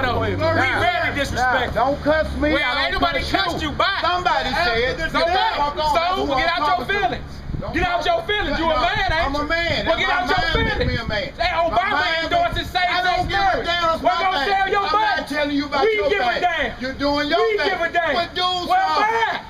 though. We very disrespectful. Don't cuss me. Well, ain't nobody cussed you. Bye. Somebody said. So get out your feelings. Get out your feelings. You a man, ain't you? I'm a man. Well, get out your feelings. Hey, Obama endorsed the same thing. We're gonna sell your money. I'm not telling you about your We give a damn. You're doing your thing. We give a damn. But do bye.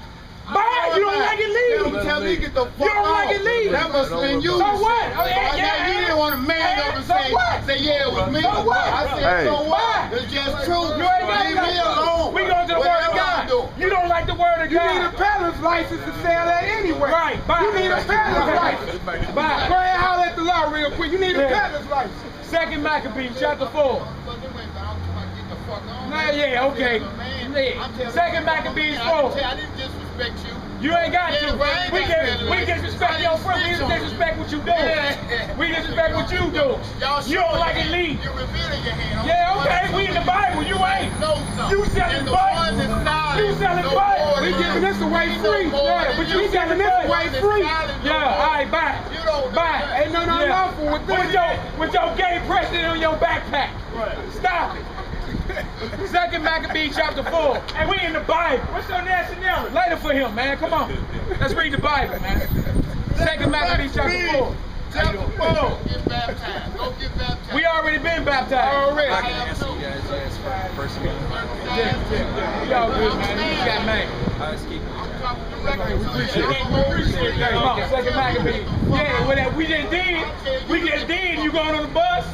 Bye. You don't like it, leave. Tell me get the fuck You don't like it, leave. That must have been you. So what? Yeah, you didn't want to man up and say, yeah, it was me. So what? I said, so what? It's just true. You ain't got Leave me alone. We going to the word of God. You don't like the word of God. You need a peddler's license to sell that anyway. Right. Bye. You need a peddler's license. Bye. Go ahead, holler at the law real quick. You need a peddler's license. 2 Maccabees, chapter 4. Yeah, okay. 2 Maccabees 4. I didn't disrespect you. You ain't got to. We disrespect your friend. We disrespect what you do. We disrespect what you do. You don't like it, leave. You're revealing your hand. Yeah, okay. We in the Bible. You ain't. You selling butt. You selling butt. We giving this away free. Yeah, but you giving this away free. Yeah, all right, bye. Bye. Ain't nothing unlawful with this. With your gay president on your backpack. Stop it. 2 Maccabees chapter 4. And we in the Bible. What's your nationality? Later for him, man. Come on. Let's read the Bible, man. 2 Maccabees chapter 4. Chapter 4. Get baptized. Go get baptized. We already been baptized. I can answer you guys, yes, for first meeting. Yeah. We all good, man. You just got mad. Let's keep it. We appreciate it. Come on, 2 Maccabees. Yeah, well, we just did. We just did. You going on the bus?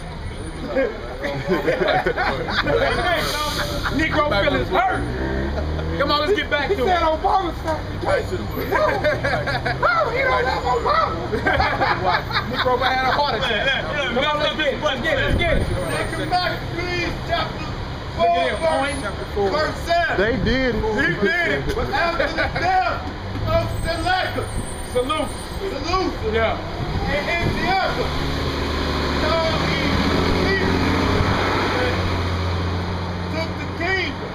Negro feelings hurt. Come on, let's get back to it. He said Obama sacrifice. Oh, he don't have Obama. Negro had a heart attack. Come on, let's get it. Let's get it. 2 Maccabees chapter 4, verse 7. They did. He did it. But after the death of Seleucus, Salute. Yeah. and Antiochus, took the kingdom,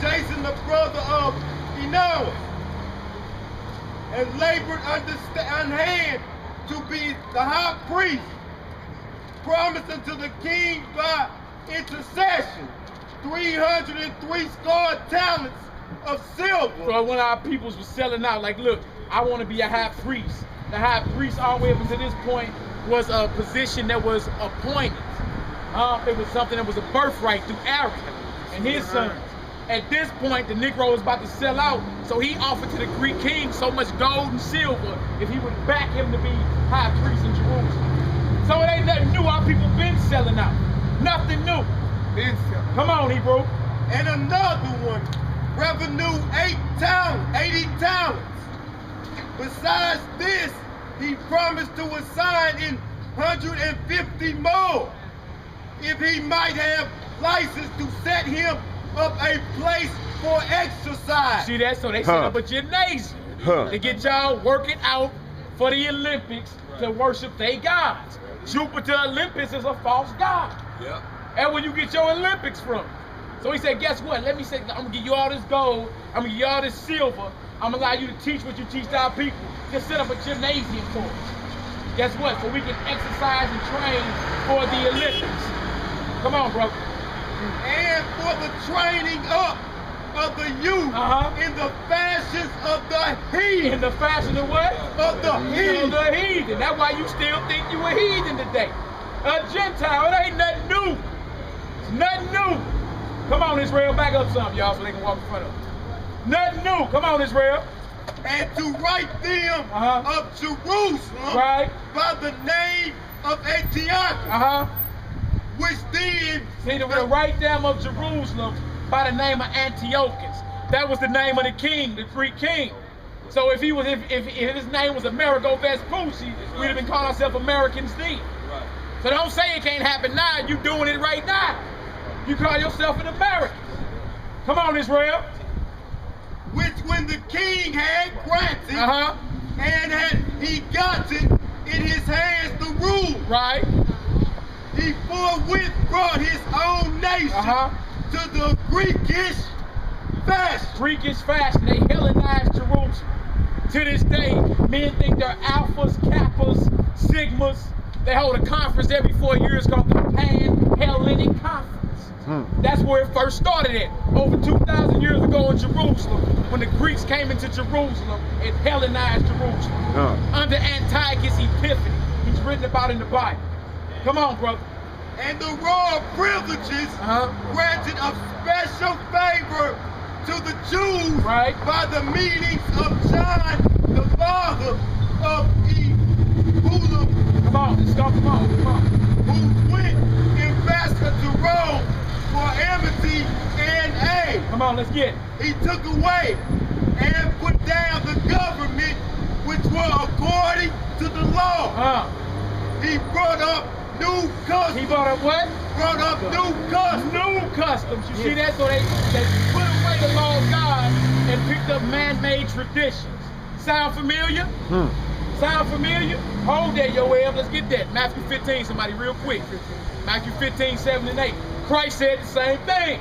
Jason the brother of Enoch, and labored on hand to be the high priest, promised unto the king by intercession 303 talents of silver. So when our peoples were selling out, like, look, I want to be a high priest. The high priest all the way up to this point was a position that was appointed. It was something that was a birthright through Aaron and his sons. At this point, the Negro was about to sell out, so he offered to the Greek king so much gold and silver if he would back him to be high priest in Jerusalem. So it ain't nothing new. Our people been selling out. Nothing new. Come on, Hebrew. And another one, revenue 80 talents. Besides this, he promised to assign in 150 more, if he might have license to set him up a place for exercise. See that? So they set up a gymnasium to get y'all working out for the Olympics to worship their gods. Jupiter Olympus is a false god. Yep. And where you get your Olympics from. So he said, guess what? Let me say, I'm gonna give you all this gold, I'm gonna give you all this silver, I'm gonna allow you to teach what you teach to our people. Just set up a gymnasium for us. Guess what? So we can exercise and train for the Olympics. Come on, bro. And for the training up of the youth in the fashions of the heathen. In the fashion of what? Of the heathen. The heathen. That's why you still think you a heathen today. A Gentile. It ain't nothing new. It's nothing new. Come on, Israel. Back up some, y'all, so they can walk in front of us. Nothing new. Come on, Israel. And to write them of Jerusalem by the name of Antiochus. Which then... See, to write them of Jerusalem by the name of Antiochus. That was the name of the king, the Greek king. So if his name was Amerigo Vespucci, we'd have been calling ourselves Americans then. So don't say it can't happen now. You doing it right now. You call yourself an American. Come on, Israel. Which when the king had granted and he got it in his hands to rule. Right. He forthwith brought his own nation to the Greekish fashion. Greekish fashion. They Hellenized Jerusalem. To this day, men think they're alphas, kappas, sigmas. They hold a conference every 4 years called the Pan-Hellenic Conference. That's where it first started at. Over 2,000 years ago in Jerusalem, when the Greeks came into Jerusalem and Hellenized Jerusalem. Under Antiochus Epiphanes. He's written about in the Bible. Come on, brother. And the royal privileges granted of special favor to the Jews by the meetings of John, the father of Ebulam. Come on, let's go, come on. Who went ambassador to Rome for amity and aid. Come on, let's get it. He took away and put down the government which were according to the law. He brought up new customs. He brought up what? Brought up new customs. New customs. You see that? So they put away the law of God and picked up man-made traditions. Sound familiar? Sound familiar? Hold that, yo, Eb. Let's get that. Matthew 15, somebody real quick. Matthew 15, 7 and 8. Christ said the same thing.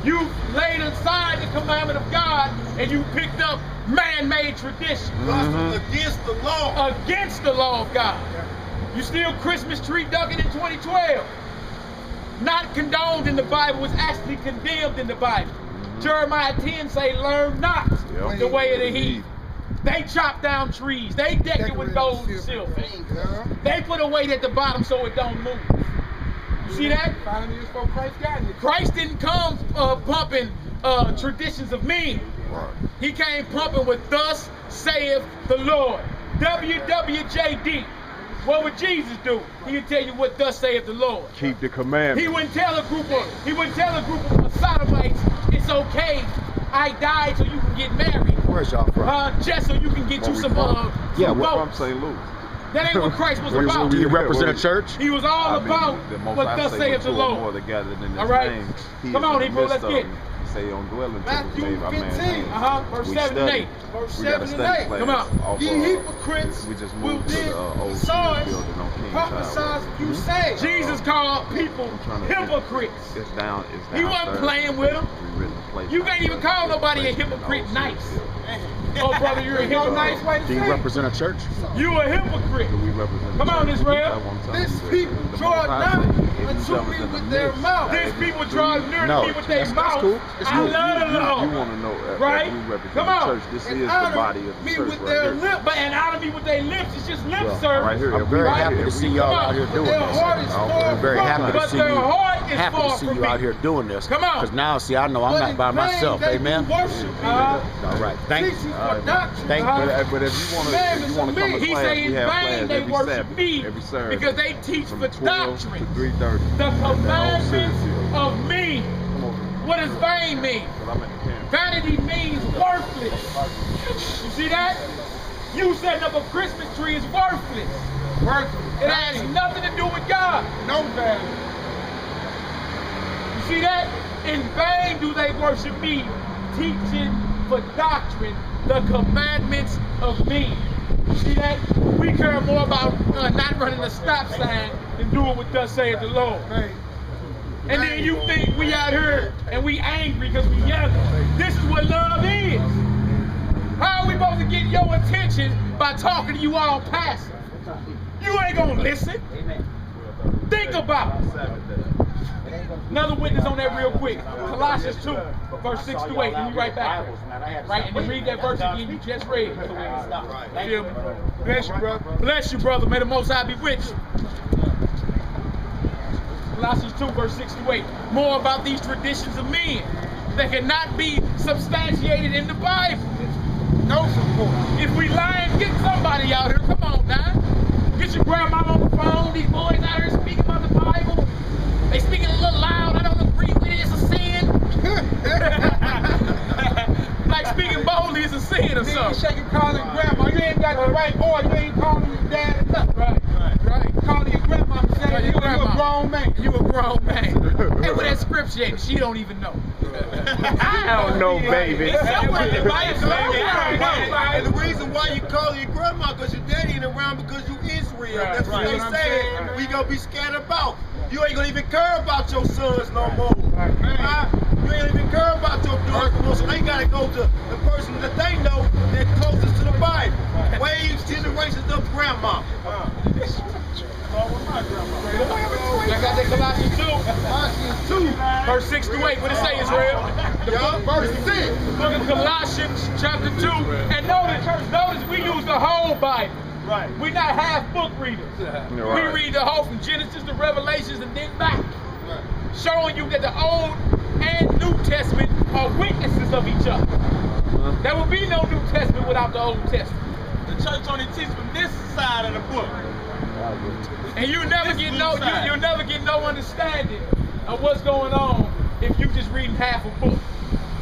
You laid aside the commandment of God and you picked up man-made traditions. Against the law. Against the law of God. You still Christmas tree ducking in 2012. Not condoned in the Bible, it's actually condemned in the Bible. Jeremiah 10 say, learn not the way of the heathen. They chop down trees. They deck it with gold and silver. They put a weight at the bottom so it don't move. You see that? Christ didn't come pumping traditions of men. He came pumping with thus saith the Lord. WWJD. What would Jesus do? He would tell you what thus saith the Lord. Keep the commandments. He wouldn't tell a group of sodomites, it's okay. I died so you can get married. Where's y'all from? Just so you can get you some yeah, we're from St. Louis. That ain't what Christ was about. Do you represent a church? He was all about what thus saith the Lord. All right. Come on, Hebrew, let's get it. Say on dwelling Matthew 15. Verse 7 and 8. Verse 7 and 8. Come on. Ye hypocrites will then prophesy you say. Jesus called people hypocrites. It's down. He wasn't playing with them. You can't even call nobody a hypocrite nice. Oh, brother, you're a hypocrite. Do you represent a church? You a hypocrite. Come on, Israel. This people draw nigh unto me with their mouth. These people draw near to me with their mouth. Cool. I love the Lord. You want to know right? We represent Come on. the church. This is the body of the church right here. But and out of me with their lips, it's just lip service. Right here. I'm very happy to see y'all out here doing this. I'm very happy to see you. Happy to see you out here doing this. Come on. Because now, see, I know I'm not by myself. Amen. All right. Thank you. Thank you. But if you want to come to he class, say in we have vain class they every worship Sabbath, me every Saturday, because they teach from the 12 to doctrine, 3:30. the commandments of me. What does vain mean? Vanity means worthless. You see that? You setting up a Christmas tree is worthless. It has nothing to do with God. No value. You see that? In vain do they worship me, teaching for doctrine the commandments of me. You see that? We care more about not running a stop sign than doing what thus saith the Lord. And then you think we out here and we angry because we yelling. This is what love is. How are we supposed to get your attention by talking to you all passive? You ain't gonna listen. Think about it. Another witness on that real quick. Colossians 2, verse 6 to 8. Let me right back. Right, and then read that verse again you just read. Feel me? Bless you, brother. Bless you, brother. May the Most High be with you. Colossians 2, verse 6 to 8. More about these traditions of men that cannot be substantiated in the Bible. No support. If we lying, get somebody out here. Come on now. Get your grandma on the phone. These boys out here speaking about the Bible. They speaking a little loud. I don't agree with it. It's a sin. Like speaking boldly is a sin or something. You shaking calling grandma. You ain't got the right boy. You ain't calling your dad enough. Right. Calling your grandma and saying you a grown man. You a grown man. Hey, with that scripture ain't, she don't even know. I don't know, baby. And the reason why you call your grandma because your daddy ain't around because you Israel. That's what they say. We gonna be scared about. You ain't gonna even care about your sons no more. You ain't even care about your daughters no more. So they gotta go to the person that they know that's closest to the Bible. Waves generations of grandma. I got that Colossians 2. Colossians 2. Verse 6 to 8. What it say, Israel? Verse 6. Look at Colossians chapter 2. And notice we use the whole Bible. Right. We're not half book readers. Right. We read the whole from Genesis to Revelations and then back. Right. Showing you that the Old and New Testament are witnesses of each other. There will be no New Testament without the Old Testament. The church only teaches from this side of the book. And you'll never get no understanding of what's going on if you just reading half a book,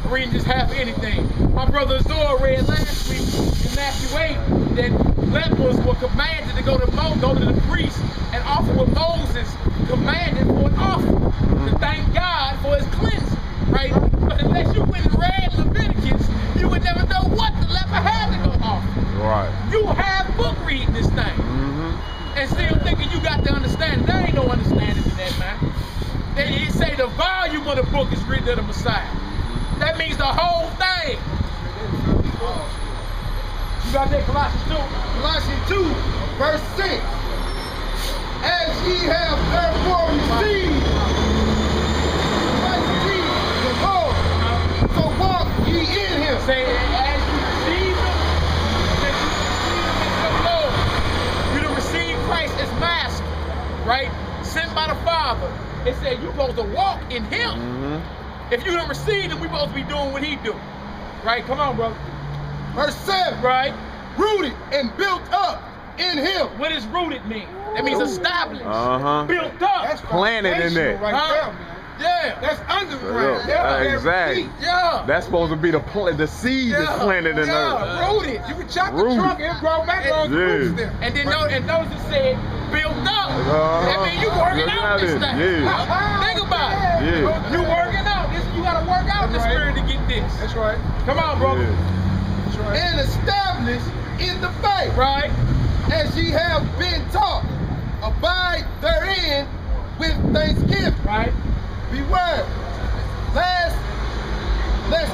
reading just half of anything. My brother Zor read last week in Matthew 8 that lepers were commanded to go to the priest and offer what Moses commanded for an offering to thank God for his cleansing, right? But unless you went and read Leviticus, you would never know what the leper had to go offer. Right. You have book reading this thing. And still thinking you got the understanding. There ain't no understanding in that, man. It say the volume of the book is written of the Messiah. That means the whole thing. You got that Colossians 2? Colossians 2, verse 6. As ye have therefore received Christ Jesus the Lord, so walk ye in him. Say, as you receive him, that you receive him as your Lord. You to receive Christ as master, right? Sent by the Father. It said you're supposed to walk in him. If you don't receive him, we're supposed to be doing what he do. Right? Come on, bro. Verse 7. Right? Rooted and built up in him. What does rooted mean? That means established. Built up. That's Planted in there. right there, man. Yeah. That's underground. Exactly. Yeah. That's supposed to be the seed that's planted in earth. Rooted. You can chop Rooted. the trunk and grow back on the roots there. And then notice it said built up. That means you working out this thing. Think about it. Yeah. You working out. You gotta work out in the spirit to get this. That's right. Come on, bro. That's right. And established in the faith. Right. As ye have been taught, abide therein with thanksgiving. Right. Beware, lest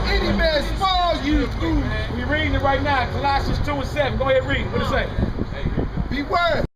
any man spoil you through. We reading it right now, Colossians 2 and 7. Go ahead, read it. What it say? Beware.